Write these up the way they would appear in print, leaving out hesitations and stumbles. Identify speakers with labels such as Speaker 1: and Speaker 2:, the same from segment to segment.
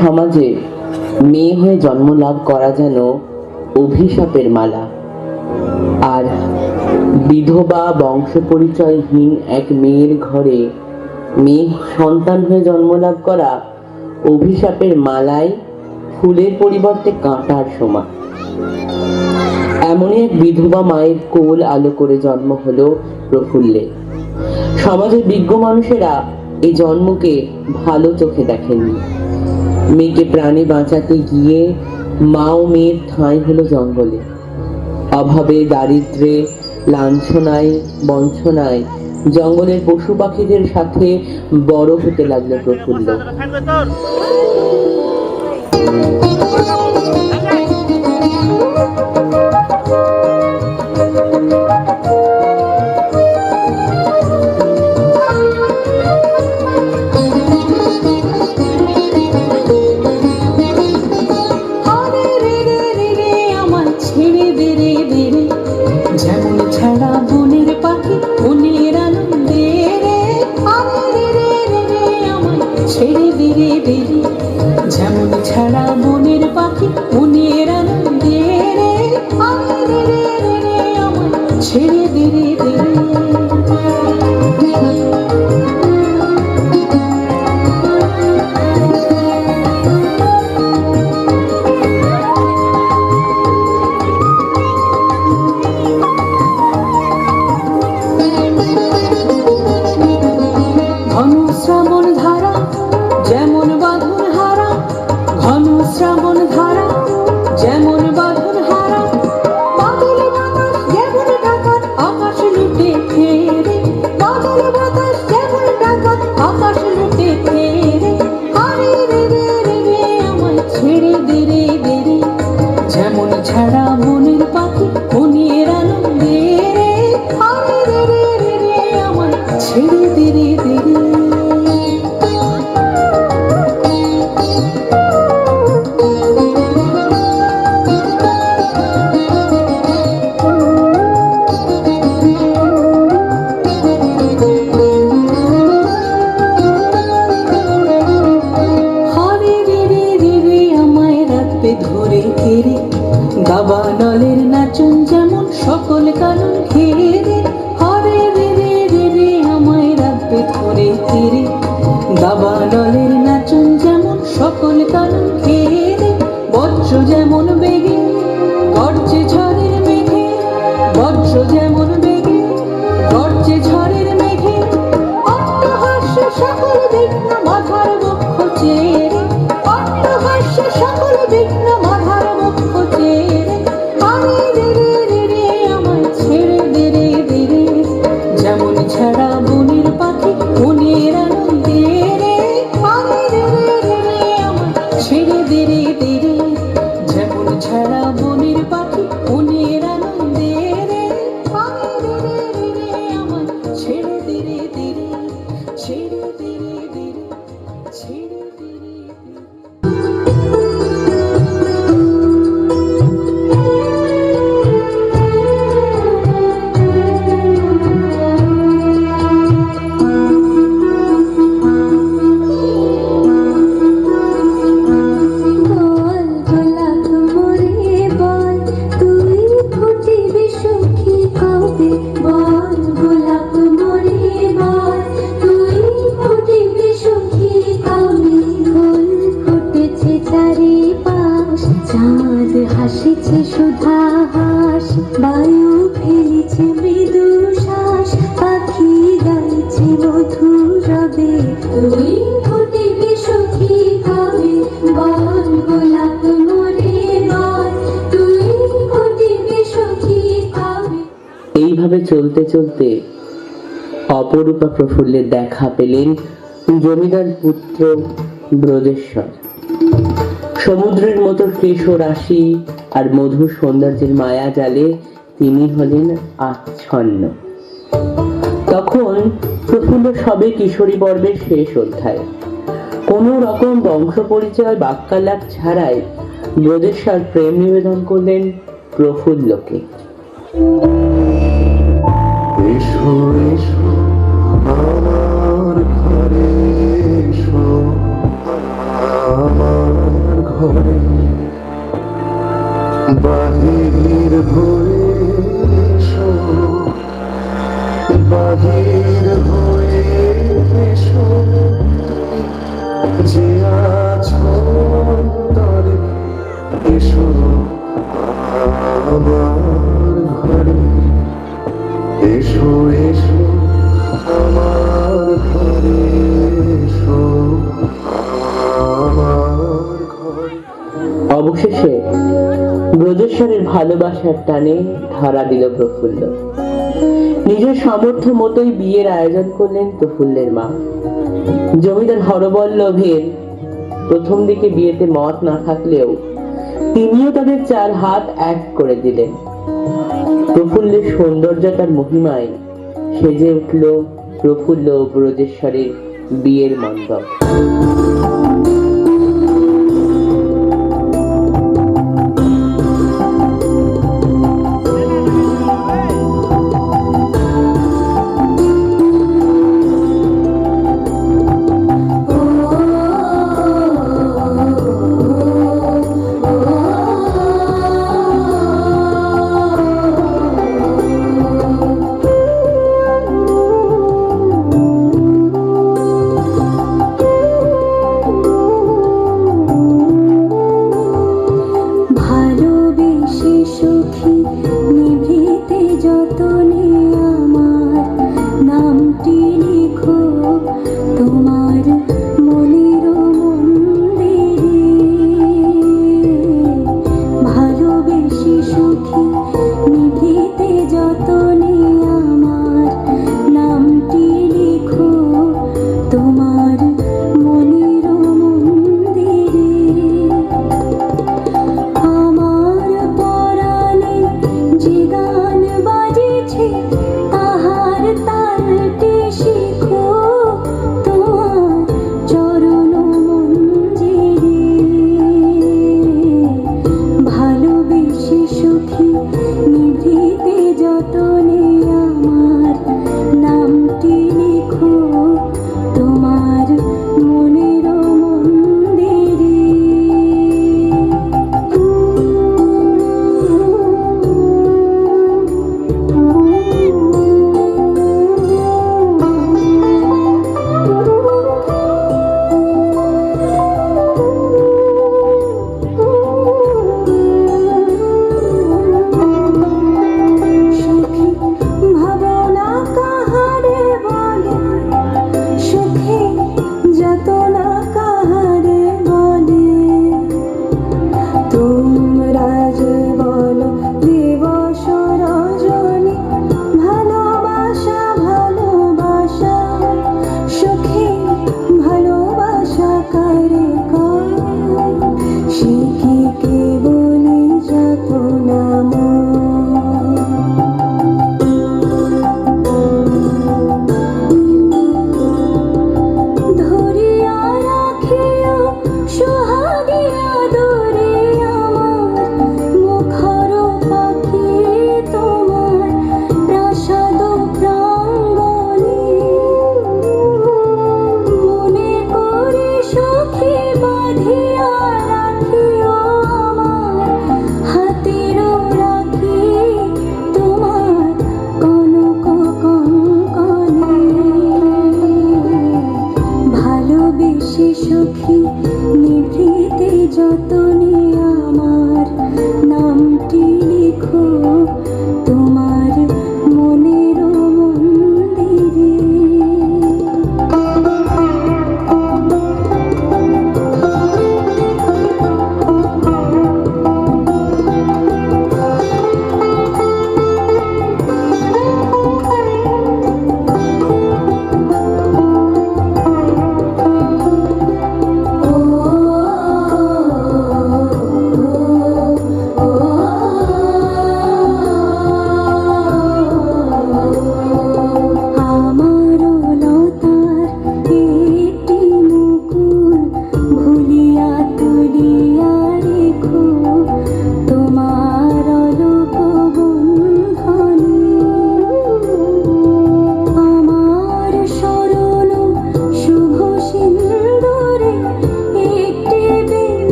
Speaker 1: সমাজে মেয়ে হয়ে জন্ম লাভ করা যেন অভিশাপের মালা, আর বিধবা বংশ পরিচয়হীন এক মেয়ের ঘরে মেয়ে সন্তান হয়ে জন্ম লাভ করা অভিশাপের মালায় ফুলের পরিবর্তে কাঁটার সমান। এমনই এক বিধবা মায়ের কোল আলো করে জন্ম হলো প্রফুল্লের। সমাজের বিজ্ঞ মানুষেরা এই জন্মকে ভালো চোখে দেখেননি। মেয়েকে প্রাণে বাঁচাতে গিয়ে মা ও মেয়ের ঠাঁই হলো জঙ্গলে। অভাবে, দারিদ্র্যে, লাঞ্ছনায়, বঞ্চনায় জঙ্গলের পশু পাখিদের সাথে বড় হতে লাগলো প্রফুল্ল।
Speaker 2: যেমন ছাড়া মনের পাখি মনের আনন্দে রে, আরে রে রে রে আমার ছেড়ে দে রে দে। ঘন শ্রাবণ ধারা যেমন বাঁধন হারা, ঘন শ্রাবণ ধারা যেমন বাঁধন হারা, বাদল বাতাস যেমন ডাকাত আকাশ লুটে ফেরে, বাদল বাতাস যেমন ডাকাত আকাশ লুটে ফেরে, আরে রে রে রে রে আমায় ছেড়ে দে রে দে রে। যেমন ছাড়া মনের পাখি মনের আনন্দে রে, আরে রে রে রে রে আমায় ছেড়ে দে রে দে রে। ধরে ফিরে দাবানলের নাচন যেমন সকল কানুন ঘিরে রে, হরে রে রে রে রে আমায় রাখবে ধরে ফিরে দাবানলের নাচন যেমন সকল কানুন ঘিরে রে। বজ্র যেমন বেগে গর্জে ঝড়ের মেঘে, বজ্র যেমন বেগে গর্জে ঝড়ের মেঘে, অট্টহাস্য সকল বিঘ্ন মাথার বক্ষ চেরে, অট্টহাস্য সকল বিঘ্ন মাথার বক্ষ চেরে, আরে রে রে রে রে আমায় ছেড়ে দে রে দে রে। যেমন ছাড়া বনের পাখি মনের আনন্দে রে, আরে রে রে রে রে আমায় ছেড়ে দে রে দে রে। যেমন ছাড়া বনের পাখি মনের আনন্দে রে, আরে রে রে রে রে আমায় ছেড়ে দে রে দে রে, ছেড়ে দে রে দে রে, ছেড়ে দে রে দে রে। চাঁদ হাসিছে সুধা হাস, বায়ু ফেলিছে মৃদু শ্বাস, পাখি গাইছে মধুর রবে, তুই ফুটিবি সখী কবে, বল গোলাপ মোরে বল, তুই ফুটিবি সখী কবে।
Speaker 1: এইভাবে চলতে চলতে অপরূপা প্রফুল্লের দেখা পেলেন জমিদার পুত্র ব্রজেশ্বর। সমুদ্রের মতো কৃষ্ণ রাশি আর মধুর সৌন্দর্যের মায়া জালে তিনি হলেন আচ্ছন্ন। তখন প্রফুল্ল সবে কিশোরী পর্বের শেষ অধ্যায়। কোনো রকম বংশ পরিচয় বাক্যালাপ ছাড়াই ব্রজেশ্বর প্রেম নিবেদন করলেন প্রফুল্লকে।
Speaker 3: এসো এসো আমার ঘরে এসো, আমার বাহির হয়ে এসো, বাহির হয়ে এসো, যে আছো অন্তরে, এসো আমার ঘরে, এসো এসো আমার ঘরে, এসো আমার ঘরে।
Speaker 1: অবশেষে ব্রজেশ্বরের ভালোবাসার টানে ধরা দিল প্রফুল্ল। নিজের সামর্থ্য মতোই বিয়ের আয়োজন করলেন প্রফুল্লের মা। জমিদার হরবল্লভের প্রথম দিকে বিয়েতে মত না থাকলেও তিনিও তাদের 4 হাত এক করে দিলেন। প্রফুল্লের সৌন্দর্যতার মহিমায় সেজে উঠল প্রফুল্ল ও ব্রজেশ্বরের বিয়ের মণ্ডপ।
Speaker 2: ভালোবেসে সুখী নিভৃতে যতনে আমার নামটি লিখো তোমার মনের মন্দিরে। ভালোবেসে সুখী নিভৃতে যতনে আমার নামটি লিখো তোমার মনের মন্দিরে। আমার পরাণে যে গান বাজেছে তাহার তালটি শিখো তোমার চরণ মঞ্জিরে। ভালোবেসে সুখী নিভৃতে যতনে আমার নামটি লিখো তোমার মনের মন্দিরে। সুখী ভাবনা কাহারে বলে, সুখী যাতনা কাহারে বলে। তোমরা যে বলো দিবস রজনী ভালোবাসা ভালোবাসা, সুখী ভালোবাসা কারে কয়, সে কি কেবলই যাতনা ধরিয়া রাখিও সোহাগিয়া দরে আমার মুখর পাখি তোমার প্রাসাদ প্রাঙ্গণে। মনে করে সুখী বাঁধিয়া রাখিও আমার হাতের রাখি তোমার কনক কঙ্কণে। ভালোবেসে সুখী নিভৃতে যতনে আমার নামটি লিখো তোমার মনের মন্দিরে। ও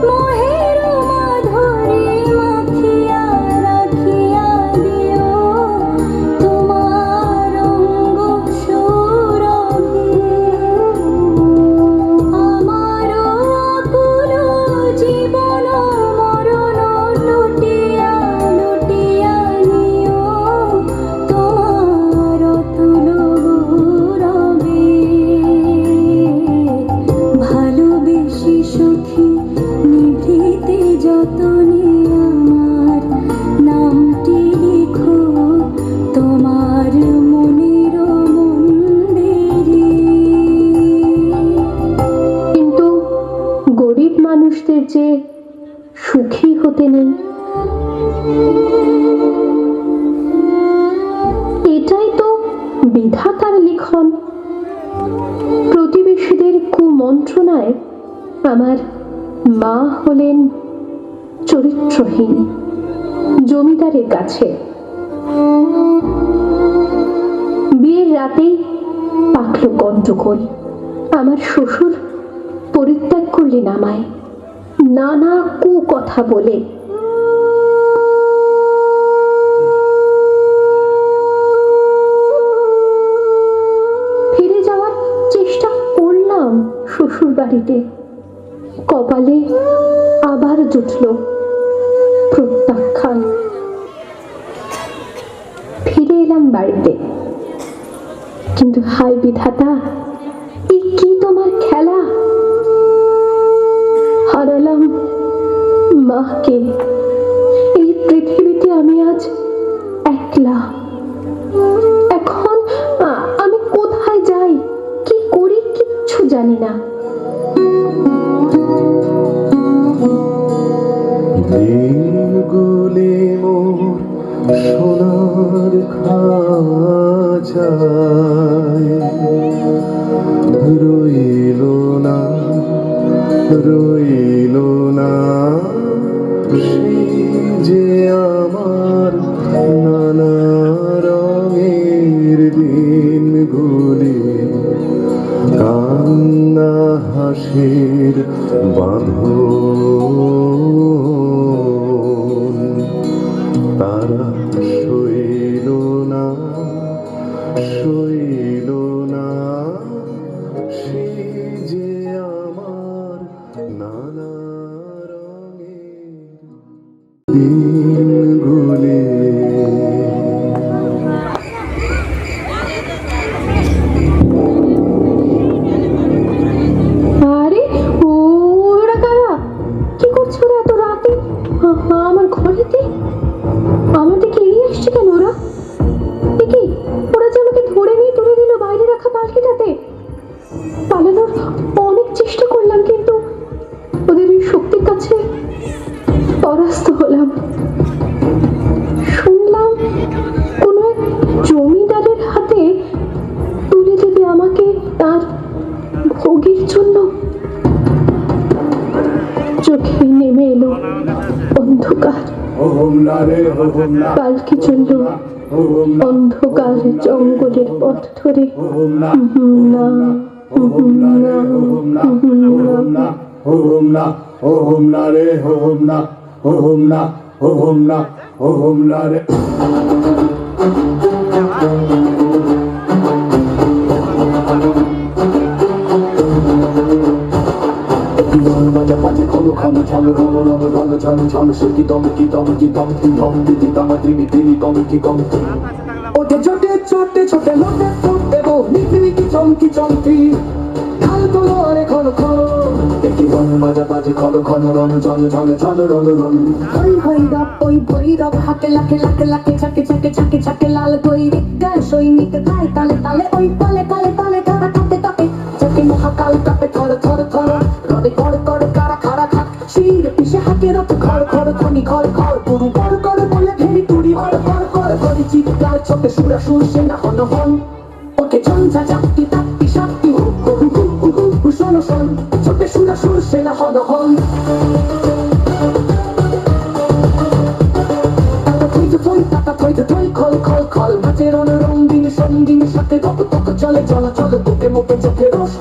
Speaker 2: মোহের মাধুরী মাখিয়া রাখিয়া দিও তোমার অঙ্গ সুরভি আমার আকুল জীবন মরণ লুটিয়া লুটিয়া নিও তোমার অতুল গৌরবে ভালোবেসে সখী নিভৃতে যতনে আমার নামটি লিখো তোমার মনের মন্দিরে।
Speaker 4: কিন্তু গরিব মানুষদের যে সুখী হতে নেই, এটাই তো বিধাতার লিখন। প্রতিবেশীদের কুমন্ত্রণায় আমার মা হলেন চরিত্রহীন জমিদারের কাছে। বিয়ের রাতেই পাকল গন্ডগোল। আমার শ্বশুর পরিত্যাগ করলেন আমায় নানা কথা বলে। ফিরে যাওয়ার চেষ্টা করলাম শ্বশুর বাড়িতে, কপালে আবার জুটল প্রত্যাখ্যান। ফিরে এলাম বাড়িতে, কিন্তু হায় বিধাতা, এ কি তোমার খেলা! হারালাম মাকে। এই পৃথিবীতে আমি আজ একলা। এখন আমি কোথায় যাই, কি করি, কিচ্ছু জানি না।
Speaker 3: দিনগুলি মোর সোনার খাঁচায় রইল না রইল না সেই যে আমার নানা রঙের দিনগুলি কান্না হাসির বাঁধন তারা সইল না সইল না সেই যে আমার নানা রঙের দিনগুলি।
Speaker 4: আরে ওরা কারা? কি করছে ওরা এত রাতে আমার ঘরেতে? আমার দিকে এগিয়ে আসছে কেন ওরা? কি ওরা যে আমাকে ধরে নিয়ে তুলে দিল বাইরে রাখা পালকিটাতে। পালানোর অনেক চেষ্টা করলাম, কিন্তু ওদের এই শক্তির কাছে পরাস্ত হলাম। শুনলাম কোনো এক জমিদারের হাতে তুলে দেবে আমাকে তার ভোগের জন্য। চোখে নেমে এলো অন্ধকার। পালকি চলল অন্ধকার জঙ্গলের পথ ধরে। না
Speaker 3: হোম না রে হোম না রে।
Speaker 5: ওঠে ছোটে ছোটে ছোটে লোটে ফুটে গো নিকি চমকি চমকি খাল তোলো অনেক ঘন ঘন দেখি রং বাজা বাজে ঘন ঘন রং চলে চলে চলে রং রং হই হই রব ওই বই রব হাকে লাকে লাকে লাকে ছাকে ছাকে ছাকে ছাকে লাল কই রিক্কা সৈনিক গায়ে তালে তালে ওই পালে পালে পালে কাটা কাটে কাটে চকে মহাকাল কাপে থর থর থর রবে কর কর কারা খারা খাক শির পিছে হাকে রব ঘর ঘর খনি ঘর ঘর পুরু কর কর বলে ভেরি তুড়ি ঘর ঘর ঘর করে চিৎকার চোখে সুরা সুর সে না হন হন ওকে ঝঞ্ঝা চাপটি তাপটি সাপটি হু হু হু হু হু হু শোন শোন চোখে সুরা সুর সে না হন হন খল খল খল নাচের রঙিন সঙ্গীন সাথে তক তক চলে চলা চলে তোকে মুখে চোখে রস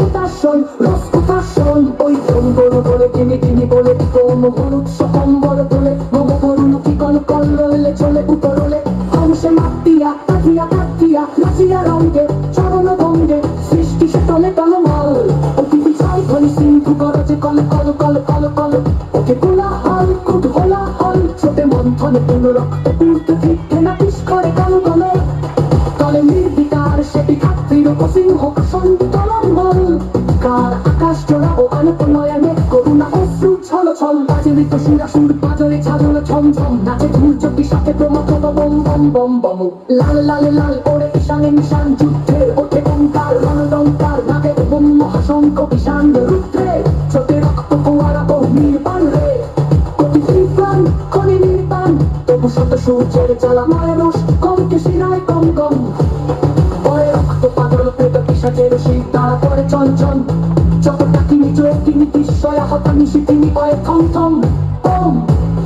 Speaker 5: কোথাশন ওই বড় বড় কিনে কিনে তিনি বলে কোন হলুদ সকম্বর তোলে মগ করুন কি কল কল রইলে চলে উপরলে অংশে মাতিয়া কাটিয়া কাটিয়া নাচিয়া রঙ্গে চরণ ভঙ্গে সৃষ্টি সে তলে তলমল অতি বিছাই ধরি সিন্ধু গরজে কল কল কল কল কল ওকে কোলা হল কুট হোলা হল ছোটে মন্থনে পূর্ণ রক্ত পূর্তে থেকে না পিস করে কল কল তলে নির্বিকার সেটি খাত্রীর সিংহ সন্তলম্বল কার আকাশ জোড়া ও আলোকনয়নে করুণা অশ্রু ছল ছল বাজে মৃত সুরা সুর পাজরে ছাজল ছম ছম নাচে ধূর্যটি সাথে প্রমথ বম বম বম বম লাল লাল লাল ওরে ঈশানে নিশান যুদ্ধের ওঠে ওঙ্কার রণডঙ্কার নাগে বোম মহাশঙ্খ ঈশান রুদ্রে ছোটে রক্ত ফোয়ারা ও নির্বাণ রে অতি প্রাণ খনি নির্বাণ তবু শত সূর্যের জ্বালা মায়ানুষ কমকে শিরায় কম কম পরে রক্ত পাগল পেট পিসাচের শীত তারা পরে চল চল যতটা তিনি চোখ তিনি বিস্ময়া হতা নিশি তিনি পায়ে থম থম ওম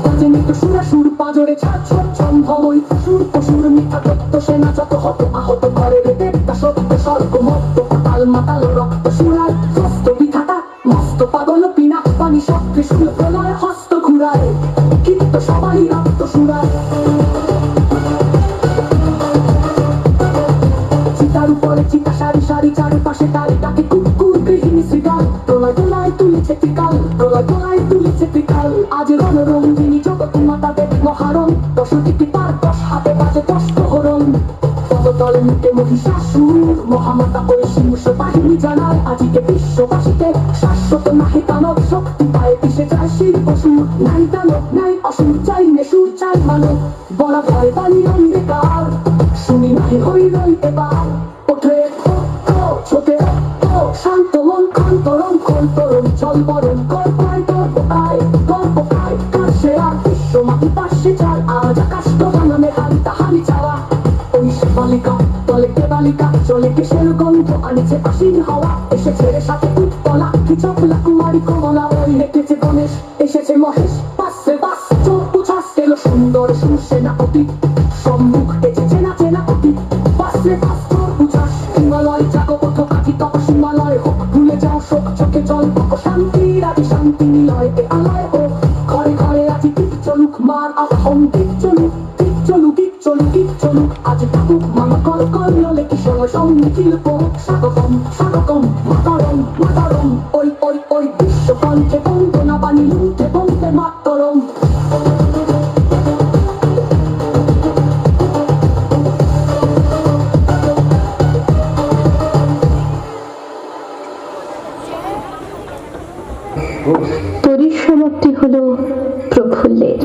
Speaker 5: বাজে মৃত সুরা সুর পাজরে ছাড় ছম ছম ভমই সুর পশুর মিথ্যা তত্ত্ব সেনা যত হত আহত করে রে দেবতা সত্য স্বর্গ মত্ত পাতাল মাতাল রক্ত সুরায় স্বস্ত বিধাতা মস্ত পাগল পিনা পানি সব ত্রিশূল প্রলয় হস্ত ঘুরায় কিন্তু সবাই রক্ত সুরায় চিতার উপরে চিতা সারি সারি চারিপাশে তারি তাকে কুকুর গৃহিণী শ্রীকাল প্রলয় তোলায় তুলেছে ত্রিকাল প্রলয় তোলায় তুলেছে ত্রিকাল আজ রণরঙ্গিনী জগৎ মাতা দেব মহারণ 10টি পার 10 হাতে বাজে 10 প্রহরণ পদতলে মুখে মহিষাসুর মহামাতা ওই সিংহ বাহিনী জানায় আজিকে বিশ্ববাসীকে শাশ্বত নাহি দানব শক্তি পায় পিছে যায় শির পশুর নাই দানব নাই অসুর চাই নেশুর চাই মানব বলা ভয় বালি অন্ধকার শুনি নাহি হই রই এবার ওঠে ছোটে শান্ত মন খন্তরণ খন্তরণ চল বরণ কল্পায় গর্বকায় গর্বকায় কাছে আর বিশ্ব মাটি পাশে চাল আজ আকাশ প্রধানে হারি তাহারি চাওয়া ওই সে বালিকা তলে কে বালিকা চলে কিসের গন্ধ আনেছে পাশির হাওয়া এসেছে সাথে উৎপলা কি চপলা কুমারী কমলা ওই হেঁটেছে গণেশ এসেছে মহেশ পাশে বাস চোখ পুছাস এলো সুন্দর সুসেনাপতি সম্মুখ এসেছে না চেনাপতি পাশে বাস চোখ পুছাস হিমালয় জাগো পথ কাঠি তপ হিমালয় হোক ভুলে যাও শোক চোখে জল শান্তি রাজি শান্তি নিলয় এ আলয় হোক ঘরে ঘরে আজি ঠিক চলুক মার আবাহন ঠিক চলুক ঠিক চলুক ঠিক চলুক ঠিক চলুক আজ থাকুক মামা কল কল নলে কি সময় সম্মুখীন হোক স্বাগতম স্বাগতম মাতরম মাতরম ওই ওই ওই বিশ্বকণ্ঠে বন্দনা বাণী লুঠে বন্দে মাতরম
Speaker 4: পরিসমাপ্তি হলো প্রফুল্লের।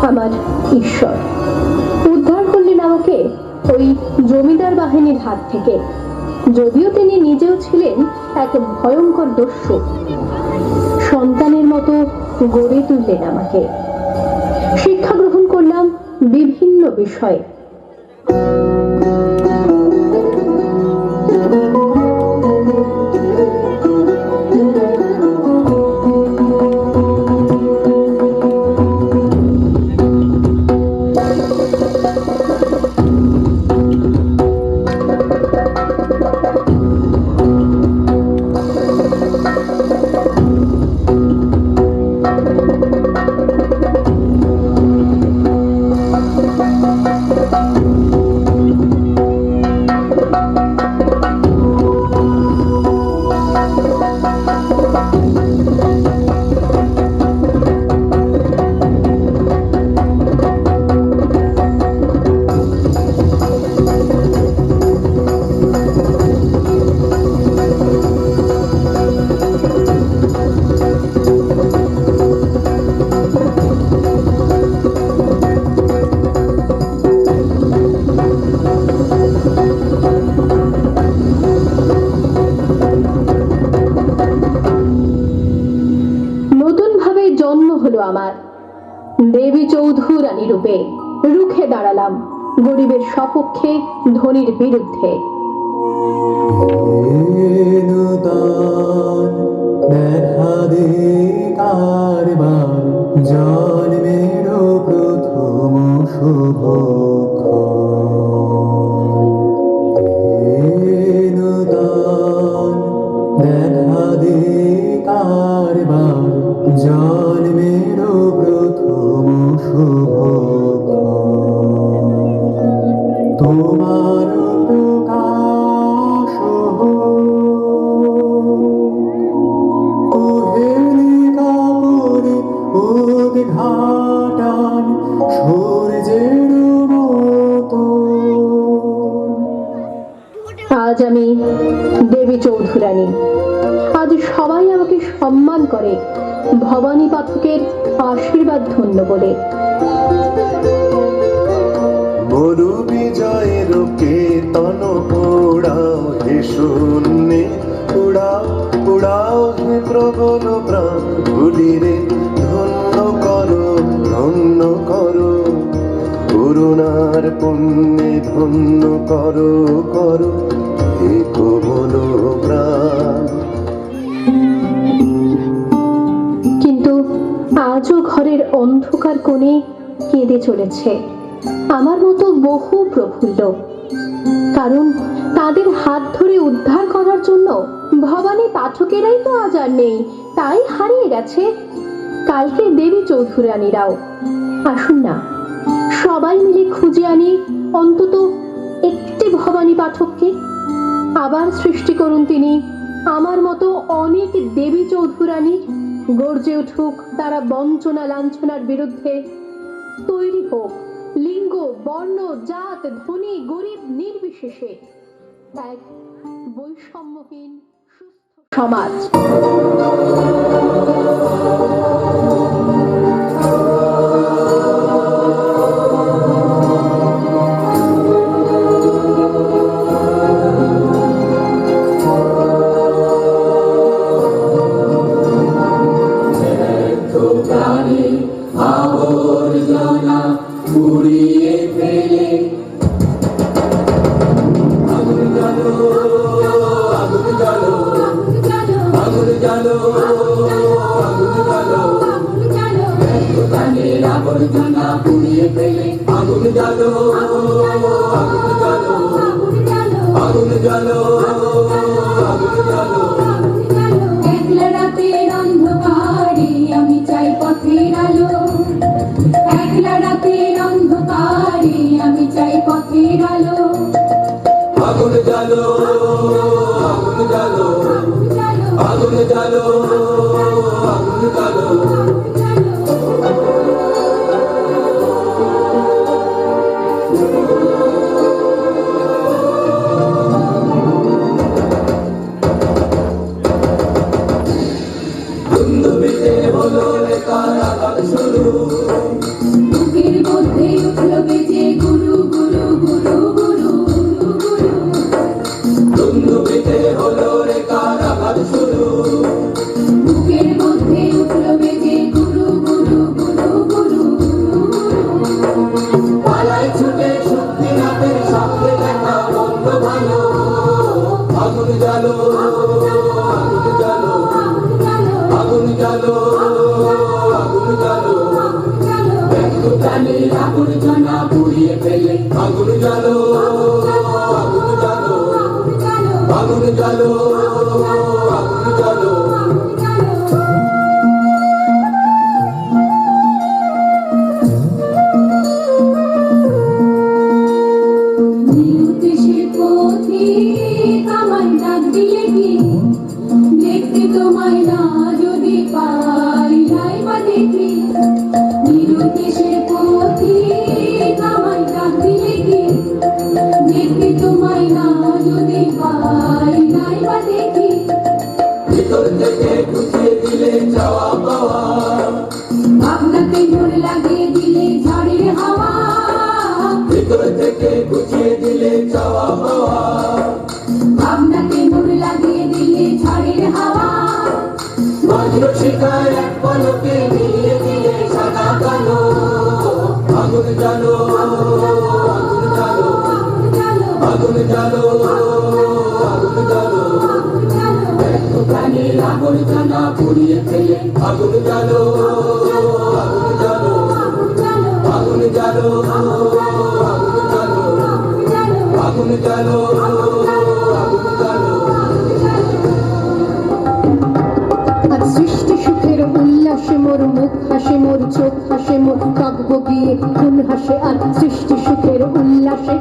Speaker 4: আমার ঈশ্বর উদ্ধার করলেন আমাকে ওই জমিদার বাহিনীর হাত থেকে, যদিও তিনি নিজেও ছিলেন এক ভয়ঙ্কর দস্যু। সন্তানের মতো গড়ে তুললেন আমাকে, শিক্ষা গ্রহণ করলাম বিভিন্ন বিষয়ে। হলো আমার। দেবী চৌধুরানী রূপে রুখে দাঁড়ালাম গরিবের সপক্ষে, ধনীর বিরুদ্ধে।
Speaker 5: দেখা দে কারবার জন্মের প্রথম দেখা দে কারবার জন্মের প্রথম তোমার প্রকাশ উদ্ঘাটন সূর্যের মতো।
Speaker 4: আজ আমি দেবী চৌধুরানী, আজ সবাই আমাকে সম্মান করে ভবানী পাঠকের আশীর্বাদ ধন্য বলে।
Speaker 3: মরু বিজয়ের কেতন উড়াও হে শূন্যে, উড়াও উড়াও হে প্রবল প্রাণ ভুলিরে, ধন্য করো করুণার পুণ্যে ধন্য করো হে কোমল প্রাণ।
Speaker 4: কিন্তু আজও ঘরের অন্ধকার কোণে কেঁদে চলেছে আমার মতো বহু প্রফুল্ল, কারণ তাদের হাত ধরে উদ্ধার করার জন্য ভবানী পাঠকেরাই তো আজ আর নেই, তাই হারিয়ে গেছে কালকে দেবী চৌধুরানীরাও। আসুন না, সবাই মিলে খুঁজে আনি অন্তত একটি ভবানী পাঠককে। আবার সৃষ্টি করুন তিনি আমার মতো অনেক দেবী চৌধুরানী, গর্জে উঠুক তারা বঞ্চনা লাঞ্ছনার বিরুদ্ধে। তৈরি হোক লিঙ্গ, বর্ণ, জাত, ধনী গরিব নির্বিশেষে এক বৈষম্যহীন সুস্থ সমাজ।
Speaker 5: উড়িয়ে ফেলে আগুন জ্বালো, আগুন জ্বালো, আগুন জ্বালো, আগুন জ্বালো, প্রাণের আবর্জনা পুড়িয়ে ফেলে আগুন জ্বালো, আগুন জ্বালো, আগুন জ্বালো, আগুন জ্বালো।
Speaker 2: একলা রাতের অন্ধকারে আমি চাই পথের আলো, একলা রাতের অন্ধকারে আমি চাই পথের আলো।
Speaker 5: আগুন জ্বালো, আগুন জ্বালো, আগুন জ্বালো, আগুন জ্বালো। দুন্দুবিতে হলো রে কারাগার শুরু,
Speaker 2: বুকের মধ্যে উঠলো বেজে গুরু গুরু গুরু গুরু গুরু।
Speaker 5: দুন্দুবিতে হলো রে কারাগার শুরু,
Speaker 2: বুকের মধ্যে উঠলো বেজে গুরু গুরু গুরু গুরু গুরু।
Speaker 5: পালাই ছুটে শক্তি রাতের সাথে দেখা বন্ধ ভালো। আগুন জ্বালো, আগুন জ্বালো, আগুন জ্বালো, আগুন জ্বালো। ব্যক্ত প্রাণীর আবর্জনা পুড়িয়ে ফেলে আগুন জ্বালো, আগুন জ্বালো, আগুন জ্বালো, আগুন জ্বালো।
Speaker 2: নিরুদ্দেশের পথিক আমায় ডাক দিলে কি, দেখতে তোমায় না যদি পাই নাই বা দেখি। নিরুদ্দেশের পথিক আমায় ডাক দিলে কি, দেখতে তোমায় না যদি পাই নাই বা দেখি।
Speaker 5: ভিতর থেকে গুছিয়ে দিলে চাওয়া পাওয়া,
Speaker 2: ভাবনাতে মোড় লাগিয়ে দিলে ঝড়ের হাওয়া।
Speaker 5: ভিতর থেকে গুছিয়ে দিলে চাওয়া পাওয়া,
Speaker 2: ভাবনাতে মোড় লাগিয়ে দিলে ঝড়ের হাওয়া।
Speaker 5: বজ্র শিকার এক পলকে মিলিয়ে দিলে আবর্জনা পুড়িয়ে ফেলে আগুন জ্বালো আগুন জ্বালো আগুন জ্বালো আগুন জ্বালো আগুন জ্বালো আগুন জ্বালো।
Speaker 4: আজ সৃষ্টি সুখের উল্লাসে মোর মুখ হাসে, মোর চোখ হাসে, মোর কাক বগিয়ে খুন হাসে। আজ সৃষ্টি সুখের উল্লাসে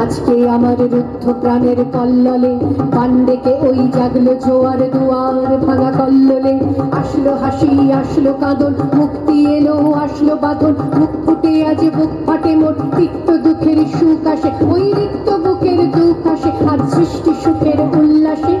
Speaker 4: আজকে আমার রুদ্ধ প্রাণের কল্লোলে পান্ডেকে ওই জাগলো জোয়ার দুয়ার ভাঙা কল্লোলে। আসলো হাসি আসলো কাঁদন, মুক্তি এলো আসলো বাঁধন, মুখ ফুটে আজ বুক ফাটে মোর, তিক্ত দুঃখের সুখ আসে, ওই রিক্ত বুকের দুঃখ আসে আজ সৃষ্টি সুখের উল্লাসে।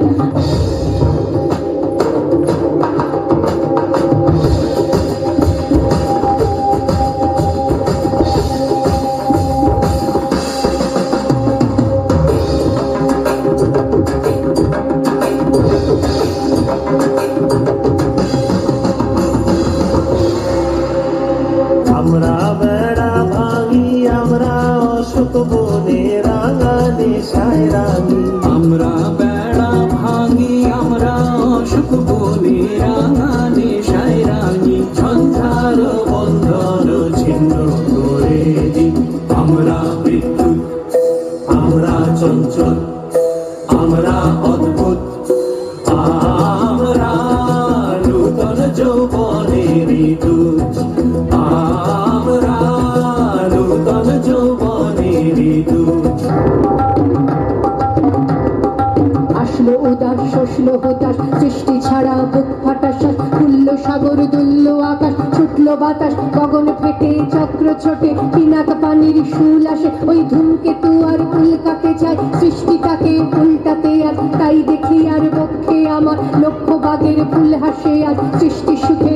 Speaker 6: আমরা বেড়া ভাঙি, আমরা অশোক বনে রাঙা নেশায় রাঙি।
Speaker 5: আমরা বেড়া ভাঙি আমরা অশোক বনে রাঙা নেশায় রাঙি।
Speaker 6: ঝঞ্ঝার বন্ধন ছিন্ন করে দিই।
Speaker 5: আমরা বিদ্যুৎ
Speaker 6: আমরা চঞ্চল, আমরা অদ্ভুত, আমরা নূতন যৌবনের দূত। আমরা নূতন যৌবনের দূত।
Speaker 4: আসলো উদাস শসলো হতাশ, সৃষ্টি ছাড়া বুক ফাটা শ্বাস, খুলল সাগর দুলল আকাশ, ছুটলো বাতাস গগন ফেটে চক্র ছোটে, পিনাক পানির শুল আসে, ওই ধূমকেতু আর উল্কাকে চায় সৃষ্টিটাকে উল্টাতে। আর তাই দেখি আর বক্ষে আমার লক্ষ বাগের ফুল হাসে, আর সৃষ্টি সুখে